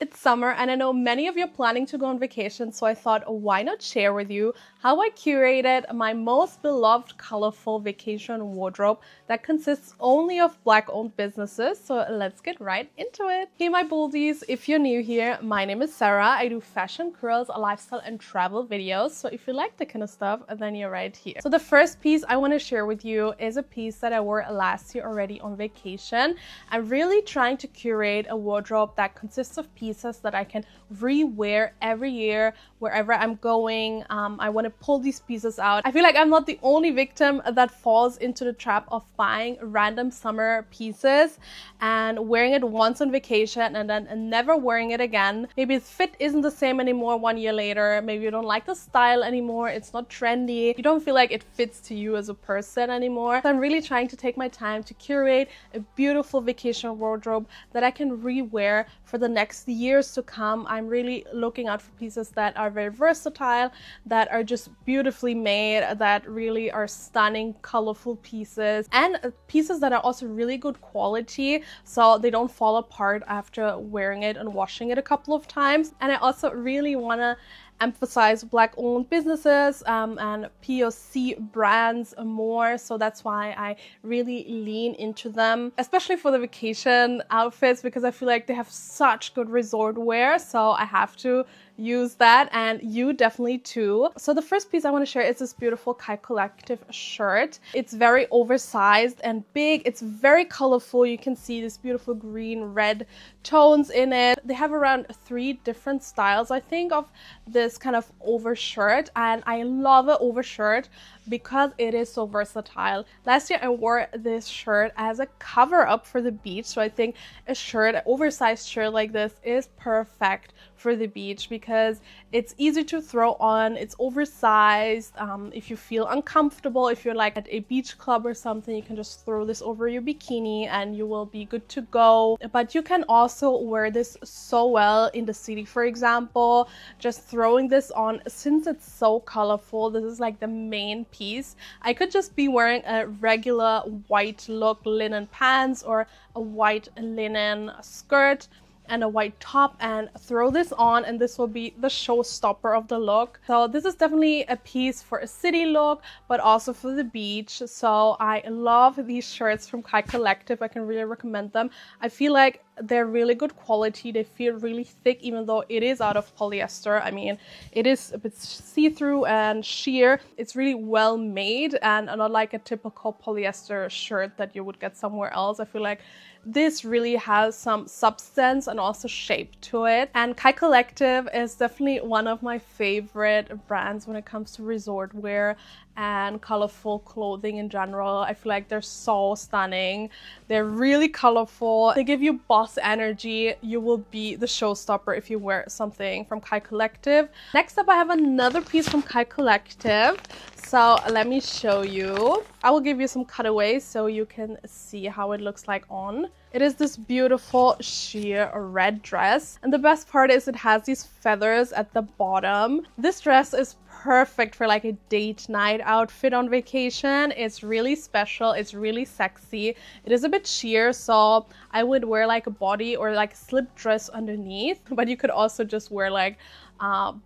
It's summer and I know many of you are planning to go on vacation, so I thought why not share with you how I curated my most beloved colorful vacation wardrobe that consists only of Black-owned businesses. So let's get right into it. Hey my boldies, if you're new here, my name is Sarah. I do fashion, curls, lifestyle and travel videos. So if you like that kind of stuff, then you're right here. So the first piece I want to share with you is a piece that I wore last year already on vacation. I'm really trying to curate a wardrobe that consists of pieces that I can rewear every year wherever I'm going. I want to pull these pieces out. I feel like I'm not the only victim that falls into the trap of buying random summer pieces and wearing it once on vacation and then never wearing it again. Maybe its fit isn't the same anymore 1 year later. Maybe you don't like the style anymore. It's not trendy. You don't feel like it fits to you as a person anymore. So I'm really trying to take my time to curate a beautiful vacation wardrobe that I can rewear for the next years to come. I'm really looking out for pieces that are very versatile, that are just beautifully made, that really are stunning, colorful pieces, and pieces that are also really good quality so they don't fall apart after wearing it and washing it a couple of times. And I also really want to emphasize Black-owned businesses and POC brands more, so that's why I really lean into them, especially for the vacation outfits, because I feel like they have such good resort wear, so I have to use that, and you definitely too. So the first piece I want to share is this beautiful Kai Collective shirt. It's very oversized and big. It's very colorful. You can see this beautiful green, red tones in it. They have around 3 different styles, I think, of this kind of overshirt, and I love an overshirt because it is so versatile. Last year I wore this shirt as a cover up for the beach, so I think a shirt, an oversized shirt like this is perfect for the beach because it's easy to throw on, it's oversized. If you feel uncomfortable, if you're like at a beach club or something, you can just throw this over your bikini and you will be good to go. But you can also wear this so well in the city, for example, just throwing this on. Since it's so colorful, this is like the main piece. I could just be wearing a regular white look linen pants or a white linen skirt and a white top and throw this on, and this will be the showstopper of the look. So this is definitely a piece for a city look, but also for the beach. So I love these shirts from Kai Collective. I can really recommend them. I feel like they're really good quality. They feel really thick, even though it is out of polyester. I mean, it is a bit see-through and sheer. It's really well made and not like a typical polyester shirt that you would get somewhere else. I feel like this really has some substance and also shape to it. And Kai Collective is definitely one of my favorite brands when it comes to resort wear and colorful clothing in general. I feel like they're so stunning. They're really colorful. They give you boss energy. You will be the showstopper if you wear something from Kai Collective. Next up, I have another piece from Kai Collective. So let me show you. I will give you some cutaways so you can see how it looks like on. It is this beautiful sheer red dress. And the best part is it has these feathers at the bottom. This dress is perfect for like a date night outfit on vacation. It's really special. It's really sexy. It is a bit sheer, so I would wear like a body or like a slip dress underneath, but you could also just wear like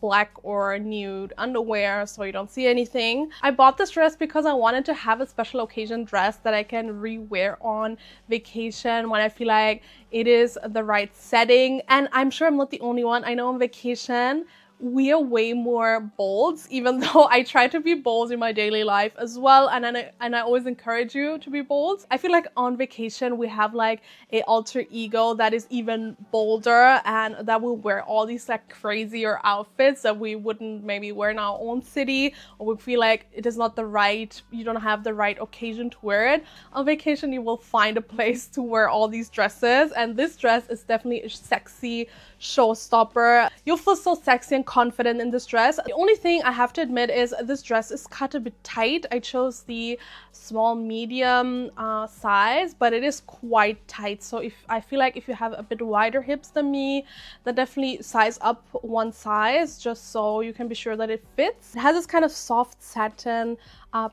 black or nude underwear so you don't see anything. I bought this dress because I wanted to have a special occasion dress that I can rewear on vacation when I feel like it is the right setting. And I'm sure I'm not the only one. I know on vacation we are way more bold, even though I try to be bold in my daily life as well, and I always encourage you to be bold. I feel like on vacation we have like a alter ego that is even bolder and that will wear all these like crazier outfits that we wouldn't maybe wear in our own city, or we feel like it is not the right, you don't have the right occasion to wear it. On vacation you will find a place to wear all these dresses, and this dress is definitely a sexy showstopper. You'll feel so sexy and confident in this dress. The only thing I have to admit is this dress is cut a bit tight. I chose the small medium size, but it is quite tight. So I feel like if you have a bit wider hips than me, then definitely size up one size just so you can be sure that it fits. It has this kind of soft satin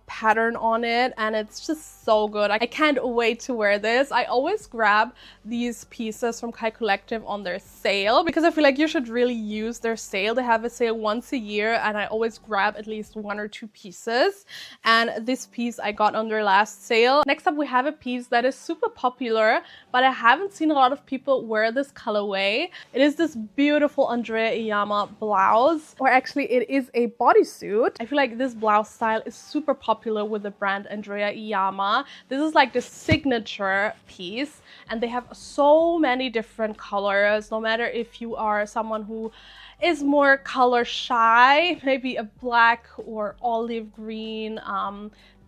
pattern on it, and it's just so good. I can't wait to wear this. I always grab these pieces from Kai Collective on their sale because I feel like you should really use their sale. They have a sale once a year, and I always grab at least 1 or 2 pieces, and this piece I got on their last sale. Next up, we have a piece that is super popular, but I haven't seen a lot of people wear this colorway. It is this beautiful Andrea Iyama blouse, or actually it is a bodysuit. I feel like this blouse style is super popular with the brand Andrea Iyama. This is like the signature piece, and they have so many different colors. No matter if you are someone who is more color shy, maybe a black or olive green,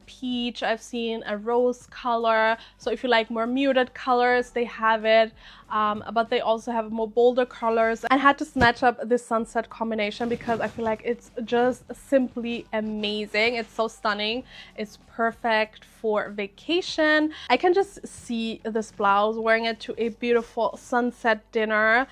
peach, I've seen a rose color. So if you like more muted colors, they have it, but they also have more bolder colors. I had to snatch up this sunset combination because I feel like it's just simply amazing. It's so stunning. It's perfect for vacation. I can just see this blouse, wearing it to a beautiful sunset dinner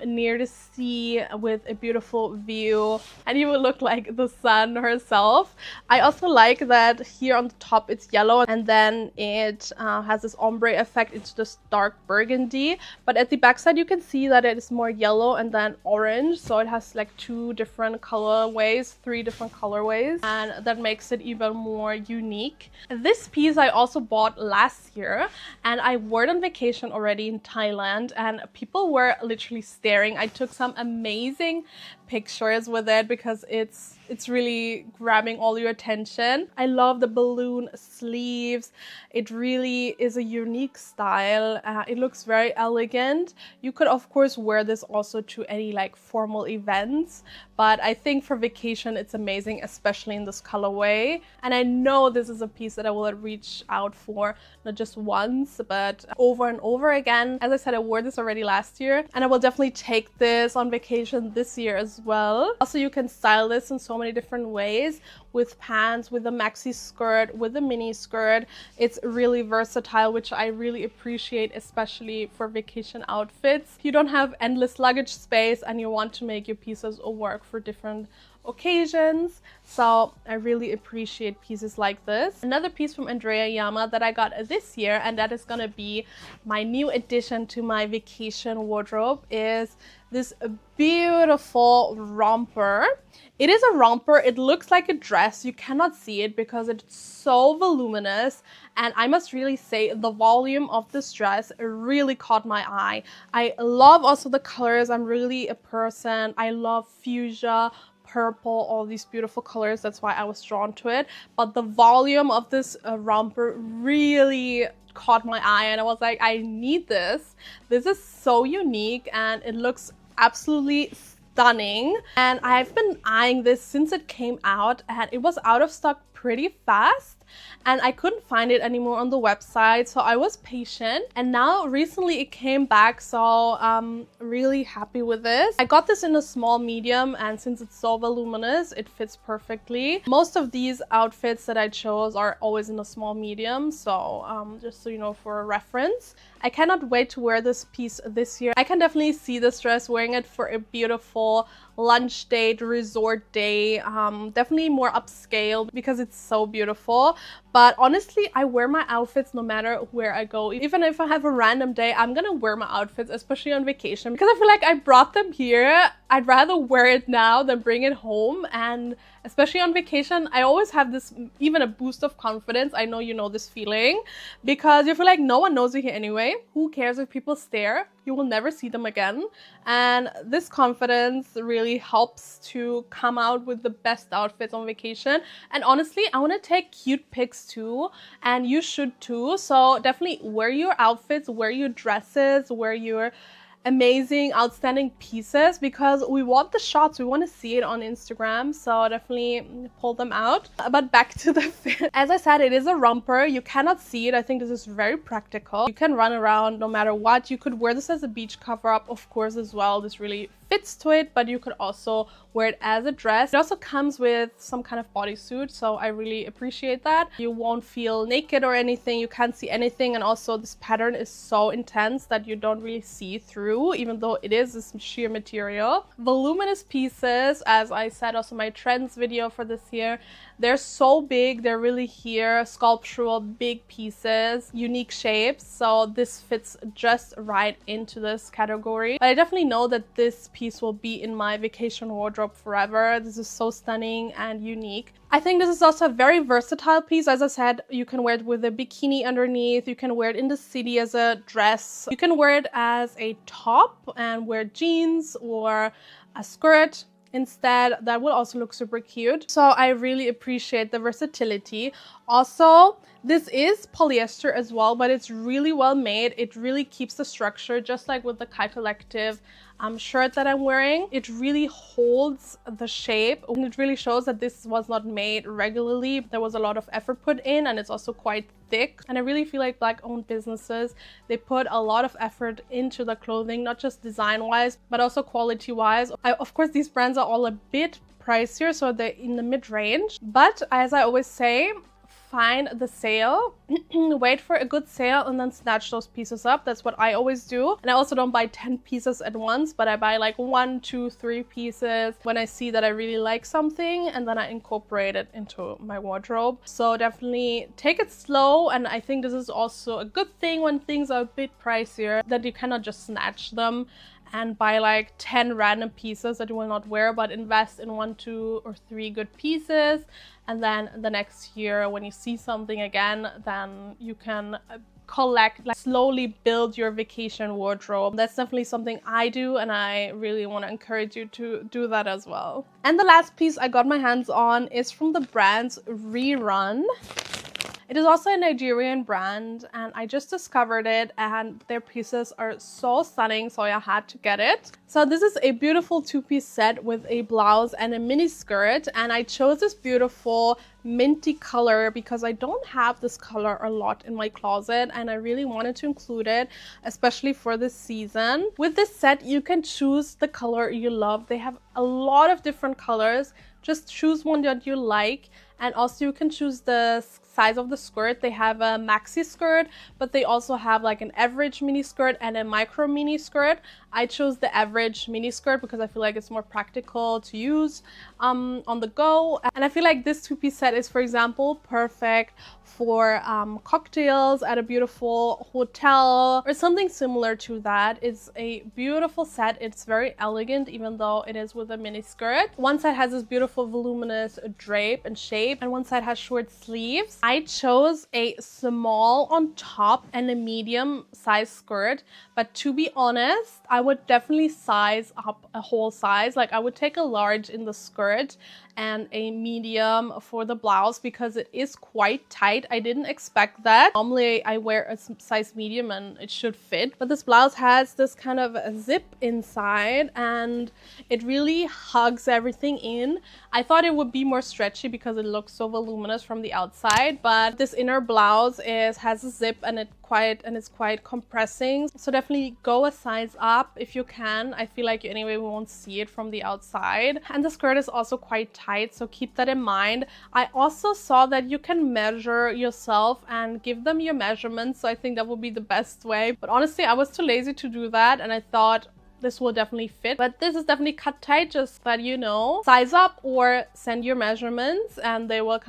near the sea with a beautiful view, and you will look like the sun herself. I also like that here on the top it's yellow, and then it has this ombre effect. It's just dark burgundy, but at the backside you can see that it is more yellow and then orange, so it has like 2 different colorways, 3 different colorways, and that makes it even more unique. This piece I also bought last year, and I wore it on vacation already in Thailand, and people were literally staring. I took some amazing pictures with it because it's really grabbing all your attention. I love the balloon sleeves. It really is a unique style. It looks very elegant. You could of course wear this also to any like formal events, but I think for vacation it's amazing, especially in this colorway. And I know this is a piece that I will reach out for not just once but over and over again. As I said, I wore this already last year, and I will definitely take this on vacation this year as well. Also, you can style this in so many different ways, with pants, with a maxi skirt, with a mini skirt. It's really versatile, which I really appreciate, especially for vacation outfits. If you don't have endless luggage space and you want to make your pieces work for different occasions, so I really appreciate pieces like this. Another piece from Andrea Iyama that I got this year, and that is gonna be my new addition to my vacation wardrobe, is this beautiful romper. It is a romper. It looks like a dress. You cannot see it because it's so voluminous, and I must really say the volume of this dress really caught my eye. I love also the colors. I'm really a person, I love fuchsia, purple, all these beautiful colors. That's why I was drawn to it. But the volume of this romper really caught my eye, and I was like, I need this. This is so unique, and it looks absolutely stunning. And I've been eyeing this since it came out, and it was out of stock pretty fast, and I couldn't find it anymore on the website, so I was patient, and now recently it came back, so I'm really happy with this. I got this in a small medium, and since it's so voluminous, it fits perfectly. Most of these outfits that I chose are always in a small medium, so just so you know, for a reference. I cannot wait to wear this piece this year. I can definitely see this dress wearing it for a beautiful lunch date, resort day, definitely more upscale because it's so beautiful. But honestly, I wear my outfits no matter where I go. Even if I have a random day, I'm gonna wear my outfits, especially on vacation, because I feel like I brought them here. I'd rather wear it now than bring it home. And especially on vacation, I always have this, even a boost of confidence. I know you know this feeling, because you feel like no one knows you here anyway. Who cares if people stare? You will never see them again. And this confidence really helps to come out with the best outfits on vacation. And honestly, I want to take cute pics too, and you should too. So definitely wear your outfits, wear your dresses, wear your amazing, outstanding pieces, because we want the shots, we want to see it on Instagram, so definitely pull them out. But back to the fit. As I said, it is a romper. You cannot see it. I think this is very practical. You can run around no matter what. You could wear this as a beach cover up, of course, as well. This really fits to it, but you could also wear it as a dress. It also comes with some kind of bodysuit, so I really appreciate that. You won't feel naked or anything. You can't see anything, and also this pattern is so intense that you don't really see through see-through, even though it is this sheer material. Voluminous pieces, as I said also in my trends video for this year, they're so big, they're really here, sculptural, big pieces, unique shapes, so this fits just right into this category. But I definitely know that this piece will be in my vacation wardrobe forever. This is so stunning and unique. I think this is also a very versatile piece. As I said, you can wear it with a bikini underneath, you can wear it in the city as a dress, you can wear it as a top and wear jeans or a skirt instead. That will also look super cute. So I really appreciate the versatility. Also, this is polyester as well, but it's really well made. It really keeps the structure, just like with the Kai Collective shirt that I'm wearing. It really holds the shape, and it really shows that this was not made regularly. There was a lot of effort put in, and it's also quite thick. And I really feel like Black-owned businesses, they put a lot of effort into the clothing, not just design-wise, but also quality-wise. Of course, these brands are all a bit pricier, so they're in the mid-range. But as I always say, find the sale, wait for a good sale, and then snatch those pieces up. That's what I always do. And I also don't buy 10 pieces at once, but I buy like 1, 2, 3 pieces when I see that I really like something, and then I incorporate it into my wardrobe. So definitely take it slow. And I think this is also a good thing when things are a bit pricier, that you cannot just snatch them and buy like 10 random pieces that you will not wear, but invest in 1, 2, or 3 good pieces. And then the next year, when you see something again, then you can collect, like slowly build your vacation wardrobe. That's definitely something I do, and I really want to encourage you to do that as well. And the last piece I got my hands on is from the brand's Rerun. It is also a Nigerian brand, and I just discovered it, and their pieces are so stunning, so I had to get it. So this is a beautiful 2-piece set with a blouse and a mini skirt, and I chose this beautiful minty color because I don't have this color a lot in my closet, and I really wanted to include it, especially for this season. With this set, you can choose the color you love. They have a lot of different colors. Just choose one that you like, and also you can choose the size of the skirt. They have a maxi skirt, but they also have like an average mini skirt and a micro mini skirt. I chose the average mini skirt because I feel like it's more practical to use on the go. And I feel like this 2-piece set is, for example, perfect for cocktails at a beautiful hotel or something similar to that. It's a beautiful set. It's very elegant, even though it is with a mini skirt. One side has this beautiful voluminous drape and shape, and one side has short sleeves. I chose a small on top and a medium size skirt, but to be honest, I would definitely size up a whole size. Like I would take a large in the skirt and a medium for the blouse because it is quite tight. I didn't expect that. Normally I wear a size medium and it should fit, but this blouse has this kind of a zip inside and it really hugs everything in. I thought it would be more stretchy because it looks so voluminous from the outside, but this inner blouse has a zip and it's quite compressing. So definitely go a size up if you can. I feel like you anyway won't see it from the outside. And the skirt is also quite tight, so keep that in mind. I also saw that you can measure yourself and give them your measurements, so I think that would be the best way. But honestly, I was too lazy to do that, and I thought this will definitely fit. But this is definitely cut tight, just that you know. Size up or send your measurements and they will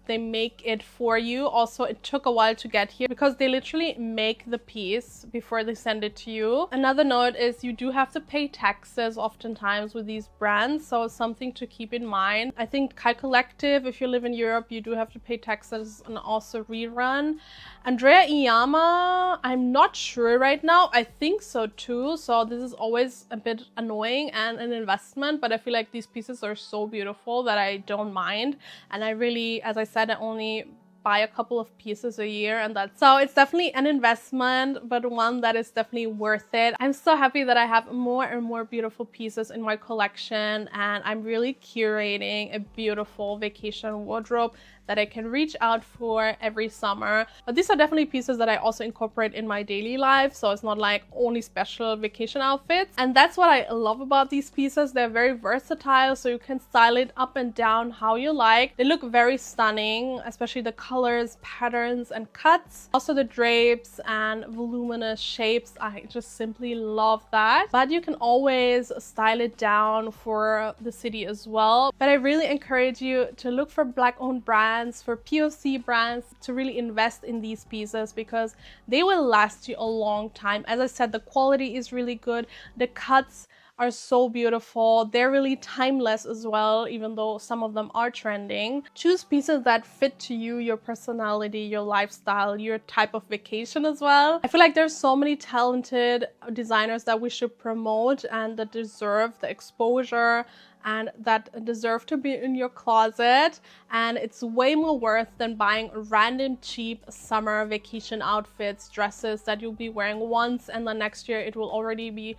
they make it for you. Also, it took a while to get here because they literally make the piece before they send it to you. Another note is you do have to pay taxes oftentimes with these brands, so something to keep in mind. I think Kai Collective, if you live in Europe, you do have to pay taxes, and also Rerun. Andrea Iyama, I'm not sure right now. I think so too. So this is always a bit annoying and an investment, but I feel like these pieces are so beautiful that I don't mind. And I really, as I said, I only buy a couple of pieces a year, and that's so it's definitely an investment, but one that is definitely worth it. I'm so happy that I have more and more beautiful pieces in my collection, and I'm really curating a beautiful vacation wardrobe that I can reach out for every summer. But these are definitely pieces that I also incorporate in my daily life, so it's not like only special vacation outfits. And that's what I love about these pieces. They're very versatile, so you can style it up and down how you like. They look very stunning, especially the colors, patterns, and cuts. Also the drapes and voluminous shapes, I just simply love that. But you can always style it down for the city as well. But I really encourage you to look for Black-owned brands, for POC brands, to really invest in these pieces because they will last you a long time. As I said, the quality is really good. The cuts are so beautiful. They're really timeless as well, even though some of them are trending. Choose pieces that fit to you, your personality, your lifestyle, your type of vacation as well. I feel like there's so many talented designers that we should promote and that deserve the exposure and that deserve to be in your closet, and it's way more worth than buying random cheap summer vacation outfits, dresses that you'll be wearing once and the next year it will already be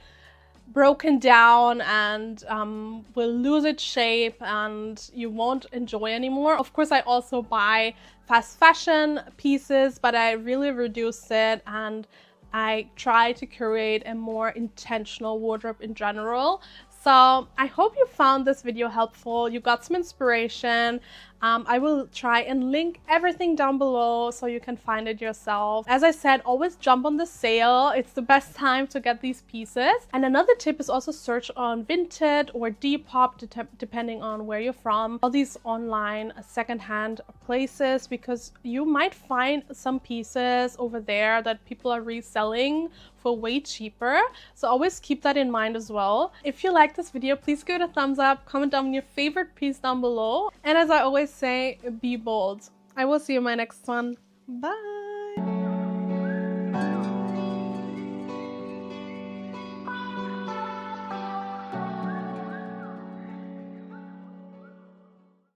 broken down and will lose its shape and you won't enjoy anymore. Of course, I also buy fast fashion pieces, but I really reduce it and I try to curate a more intentional wardrobe in general. So I hope you found this video helpful. You got some inspiration. I will try and link everything down below so you can find it yourself. As I said, always jump on the sale. It's the best time to get these pieces. And another tip is also search on Vinted or Depop, depending on where you're from. All these online secondhand places, because you might find some pieces over there that people are reselling for way cheaper. So always keep that in mind as well. If you like this video, please give it a thumbs up, comment down your favorite piece down below. And as I always say, be bold. I will see you in my next one. Bye.